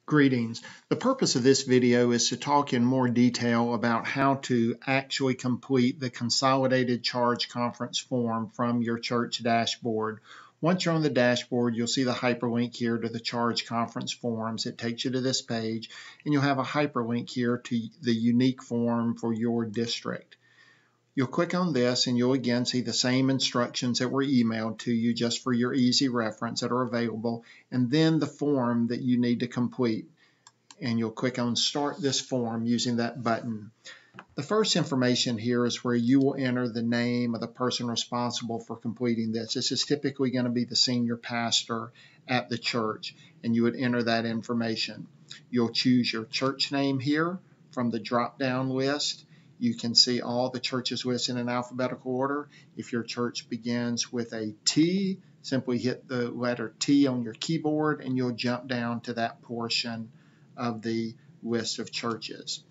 Greetings. The purpose of this video is to talk in more detail about how to actually complete the Consolidated Charge Conference form from your church dashboard. Once you're on the dashboard, you'll see the hyperlink here to the Charge Conference forms. It takes you to this page, and you'll have a hyperlink here to the unique form for your district. You'll click on this and you'll again see the same instructions that were emailed to you just for your easy reference that are available, and then the form that you need to complete. And you'll click on Start This Form using that button. The first information here is where you will enter the name of the person responsible for completing this. This is typically going to be the senior pastor at the church, and you would enter that information. You'll choose your church name here from the drop-down list. You can see all the churches listed in alphabetical order. If your church begins with a T, simply hit the letter T on your keyboard and you'll jump down to that portion of the list of churches.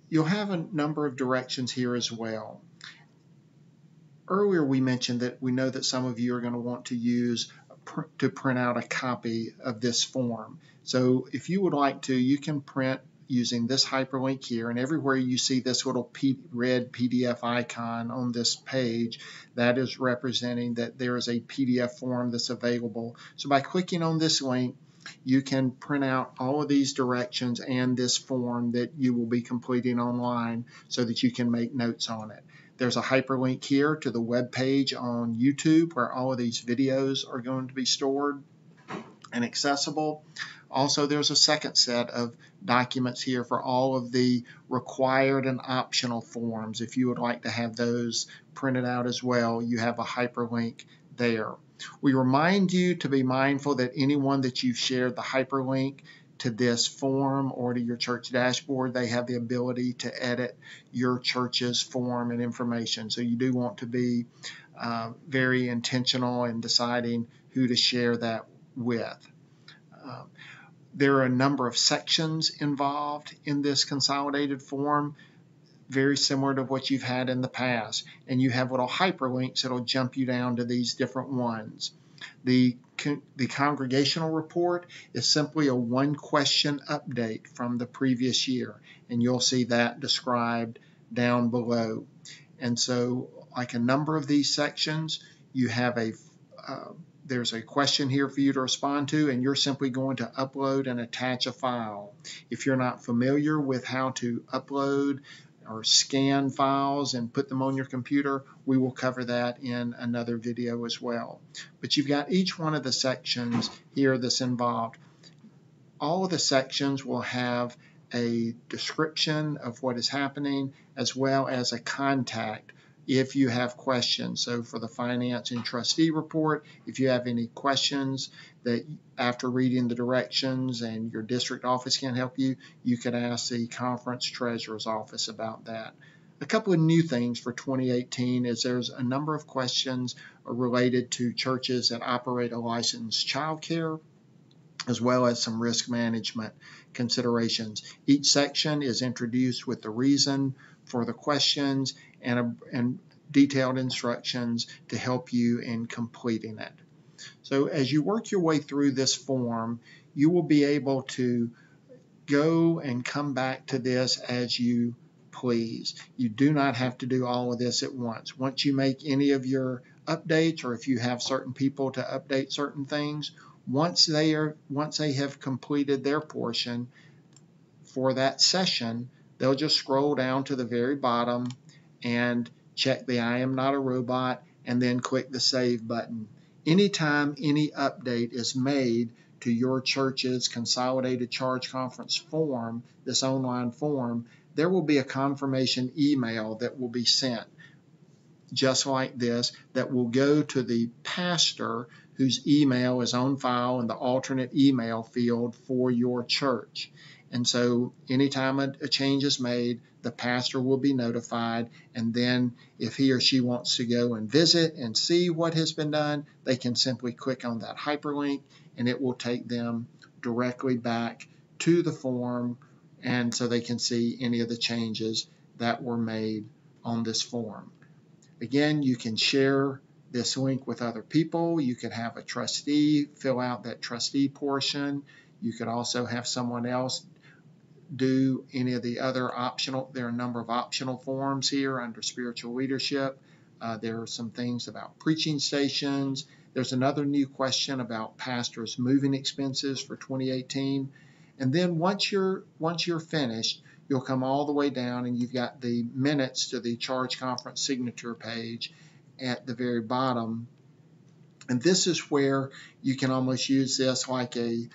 You'll have a number of directions here as well. Earlier we mentioned that we know that some of you are going to want to print out a copy of this form. So if you would like to, you can print using this hyperlink here, and everywhere you see this little red PDF icon on this page, that is representing that there is a PDF form that's available. So by clicking on this link, you can print out all of these directions and this form that you will be completing online so that you can make notes on it. There's a hyperlink here to the web page on YouTube where all of these videos are going to be stored and accessible. Also, there's a second set of documents here for all of the required and optional forms. If you would like to have those printed out as well, you have a hyperlink there. We remind you to be mindful that anyone that you've shared the hyperlink to this form or to your church dashboard, they have the ability to edit your church's form and information. So you do want to be very intentional in deciding who to share that with. There are a number of sections involved in this consolidated form, very similar to what you've had in the past. And you have little hyperlinks that will jump you down to these different ones. The congregational report is simply a one-question update from the previous year, and you'll see that described down below. And so, like a number of these sections, you have there's a question here for you to respond to, and you're simply going to upload and attach a file. If you're not familiar with how to upload or scan files and put them on your computer, we will cover that in another video as well. But you've got each one of the sections here that's involved. All of the sections will have a description of what is happening as well as a contact if you have questions. So for the finance and trustee report, if you have any questions that after reading the directions and your district office can help you, you could ask the conference treasurer's office about that. A couple of new things for 2018 is there's a number of questions related to churches that operate a licensed childcare, as well as some risk management considerations. Each section is introduced with the reason for the questions and detailed instructions to help you in completing it. So as you work your way through this form, you will be able to go and come back to this as you please. You do not have to do all of this at once. Once you make any of your updates, or if you have certain people to update certain things, once they have completed their portion for that session, they'll just scroll down to the very bottom and check the I am not a robot and then click the save button. Anytime any update is made to your church's Consolidated Charge Conference form, this online form, there will be a confirmation email that will be sent just like this that will go to the pastor whose email is on file in the alternate email field for your church. And so anytime a change is made, the pastor will be notified, and then if he or she wants to go and visit and see what has been done, they can simply click on that hyperlink and it will take them directly back to the form, and so they can see any of the changes that were made on this form. Again, you can share this link with other people. You can have a trustee fill out that trustee portion. You could also have someone else do any of the other optional. There are a number of optional forms here under spiritual leadership. There are some things about preaching stations. There's another new question about pastors' moving expenses for 2018. And then once you're finished, you'll come all the way down and you've got the minutes to the Charge Conference signature page at the very bottom. And this is where you can almost use this like a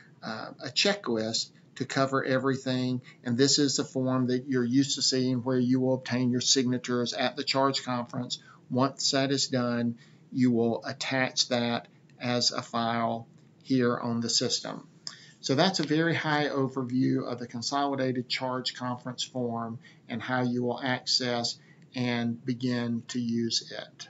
checklist to cover everything. And this is the form that you're used to seeing where you will obtain your signatures at the Charge Conference. Once that is done, you will attach that as a file here on the system. So that's a very high overview of the Consolidated Charge Conference form and how you will access and begin to use it.